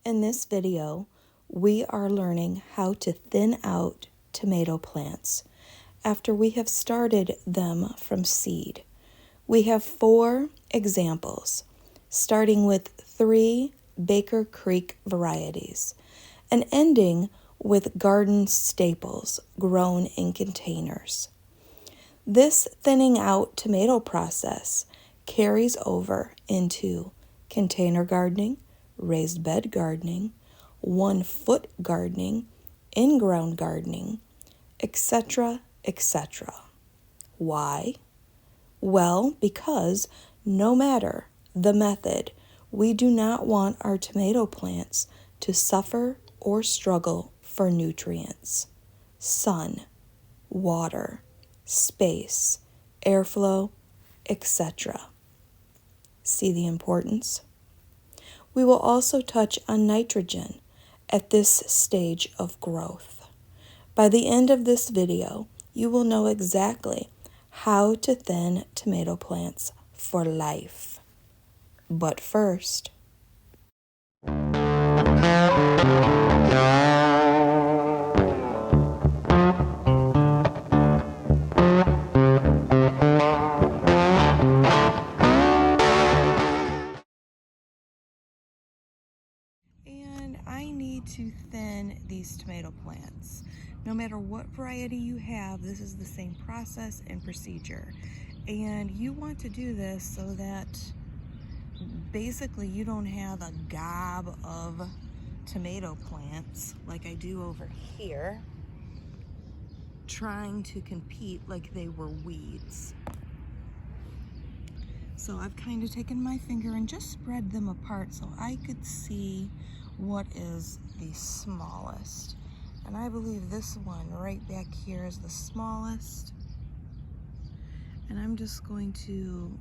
In this video, we are learning how to thin out tomato plants after we have started them from seed. We have 4 examples, starting with 3 Baker Creek varieties and ending with garden staples grown in containers. This thinning out tomato process carries over into container gardening, raised bed gardening, 1-foot gardening, in-ground gardening, etc., etc. Why? Well, because no matter the method, we do not want our tomato plants to suffer or struggle for nutrients, sun, water, space, airflow, etc. See the importance? We will also touch on nitrogen at this stage of growth. By the end of this video, you will know exactly how to thin tomato plants for life. But first, I need to thin these tomato plants. No matter what variety you have, this is the same process and procedure. And you want to do this so that basically you don't have a gob of tomato plants like I do over here, trying to compete like they were weeds. So I've kind of taken my finger and just spread them apart so I could see what is the smallest. And I believe this one right back here is the smallest. And I'm just going to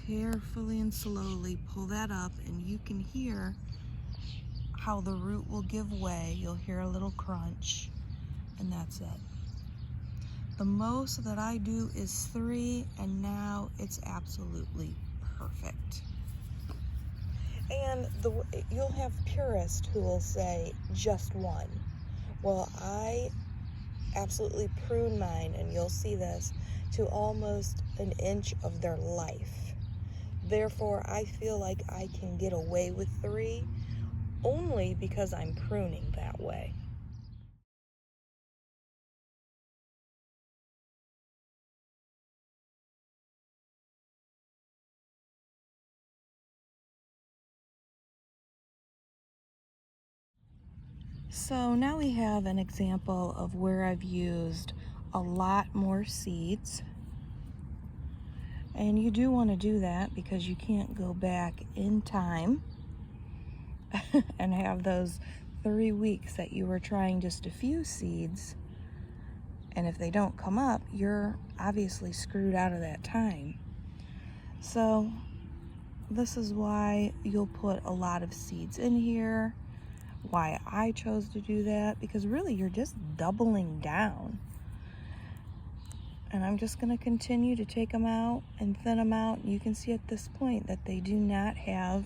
carefully and slowly pull that up, and you can hear how the root will give way. You'll hear a little crunch, and that's it. The most that I do is 3, and now it's absolutely perfect. And you'll have purists who will say just 1. Well, I absolutely prune mine, and you'll see this, to almost an inch of their life. Therefore, I feel like I can get away with 3 only because I'm pruning that way. So now we have an example of where I've used a lot more seeds. And you do want to do that because you can't go back in time and have those 3 weeks that you were trying just a few seeds. And if they don't come up, you're obviously screwed out of that time. So this is why you'll put a lot of seeds in here. Why I chose to do that, because really you're just doubling down. And I'm just going to continue to take them out and thin them out. And you can see at this point that they do not have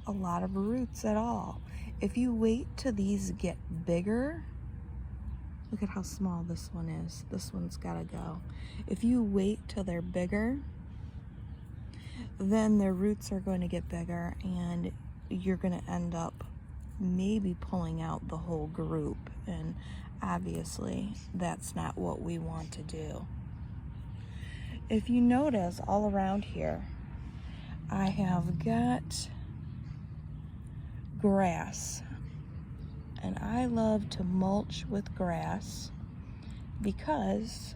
a lot of roots at all. If you wait till these get bigger, look at how small this one is. This one's got to go. If you wait till they're bigger, then their roots are going to get bigger, and you're going to end up maybe pulling out the whole group, and obviously that's not what we want to do. If you notice all around here, I have got grass, and I love to mulch with grass because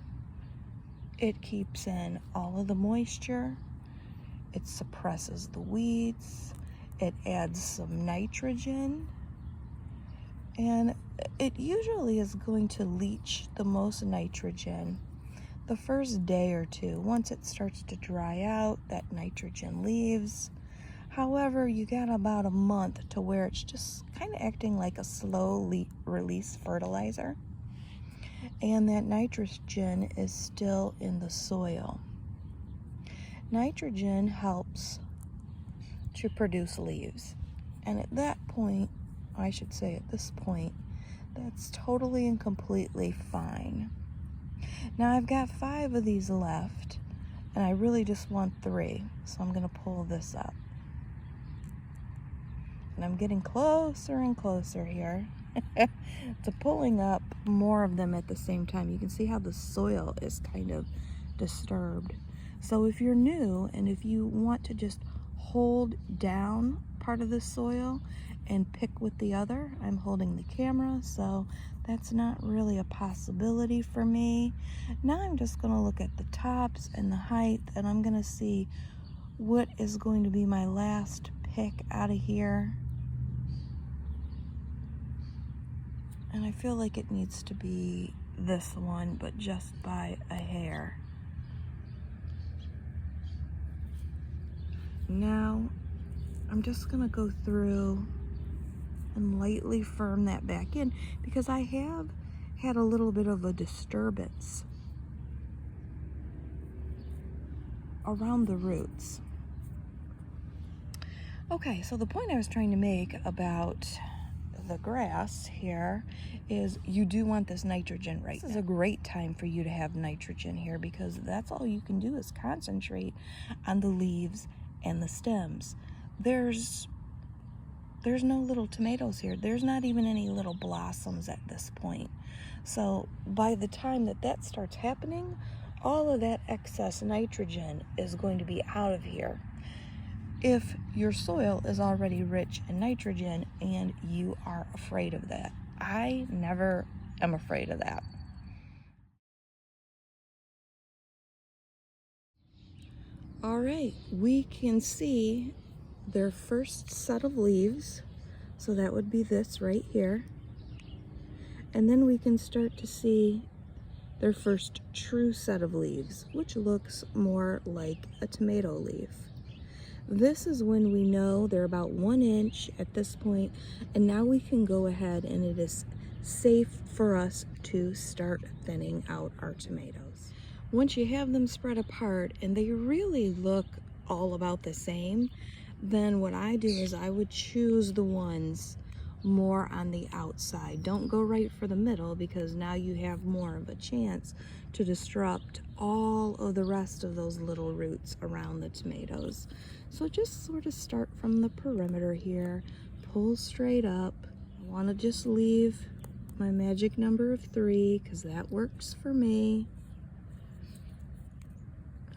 it keeps in all of the moisture, it suppresses the weeds, it adds some nitrogen, and it usually is going to leach the most nitrogen the first day or 2. Once it starts to dry out, that nitrogen leaves. However, you got about a month to where it's just kind of acting like a slow release fertilizer, and that nitrogen is still in the soil. Nitrogen helps to produce leaves. And at that point, I should say at this point, that's totally and completely fine. Now I've got 5 of these left, and I really just want 3, so I'm going to pull this up. And I'm getting closer and closer here to pulling up more of them at the same time. You can see how the soil is kind of disturbed. So if you're new and if you want to just hold down part of the soil and pick with the other, I'm holding the camera, so that's not really a possibility for me. Now I'm just going to look at the tops and the height, and I'm going to see what is going to be my last pick out of here. And I feel like it needs to be this one, but just by a hair. Now, I'm just gonna go through and lightly firm that back in because I have had a little bit of a disturbance around the roots. Okay, so the point I was trying to make about the grass here is you do want this nitrogen right now. This is a great time for you to have nitrogen here because that's all you can do is concentrate on the leaves and the stems. There's no little tomatoes here. There's not even any little blossoms at this point. So by the time that starts happening, all of that excess nitrogen is going to be out of here. If your soil is already rich in nitrogen and you are afraid of that. I never am afraid of that. All right, we can see their first set of leaves. So that would be this right here. And then we can start to see their first true set of leaves, which looks more like a tomato leaf. This is when we know they're about 1 inch at this point, and now we can go ahead and it is safe for us to start thinning out our tomatoes. Once you have them spread apart and they really look all about the same, then what I do is I would choose the ones more on the outside. Don't go right for the middle because now you have more of a chance to disrupt all of the rest of those little roots around the tomatoes. So just sort of start from the perimeter here, pull straight up. I want to just leave my magic number of 3 because that works for me.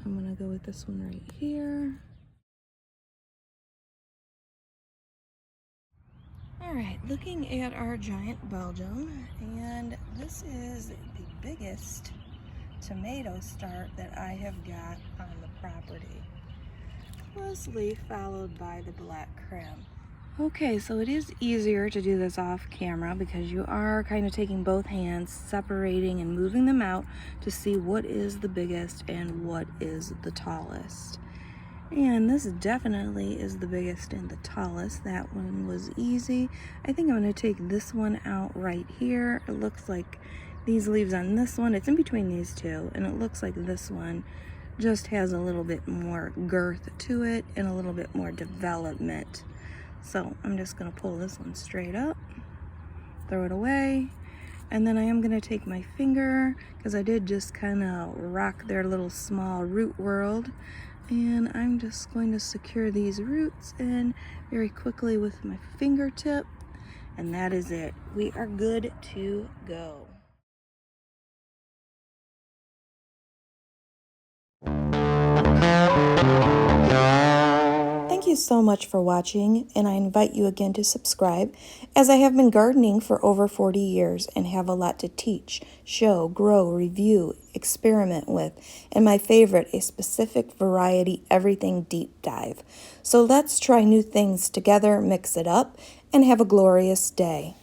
I'm going to go with this one right here. All right, looking at our giant Belgium, and this is the biggest tomato start that I have got on the property, closely followed by the black creme. Okay, so it is easier to do this off camera because you are kind of taking both hands, separating and moving them out to see what is the biggest and what is the tallest. And this definitely is the biggest and the tallest. That one was easy. I think I'm going to take this one out right here. It looks like these leaves on this one, it's in between these two, and it looks like this one just has a little bit more girth to it and a little bit more development. So I'm just going to pull this one straight up, throw it away, and then I am going to take my finger, because I did just kind of rock their little small root world, and I'm just going to secure these roots in very quickly with my fingertip, and that is it. We are good to go. Thank you so much for watching, and I invite you again to subscribe, as I have been gardening for over 40 years and have a lot to teach, show, grow, review, experiment with, and my favorite, a specific variety everything deep dive. So let's try new things together, mix it up, and have a glorious day.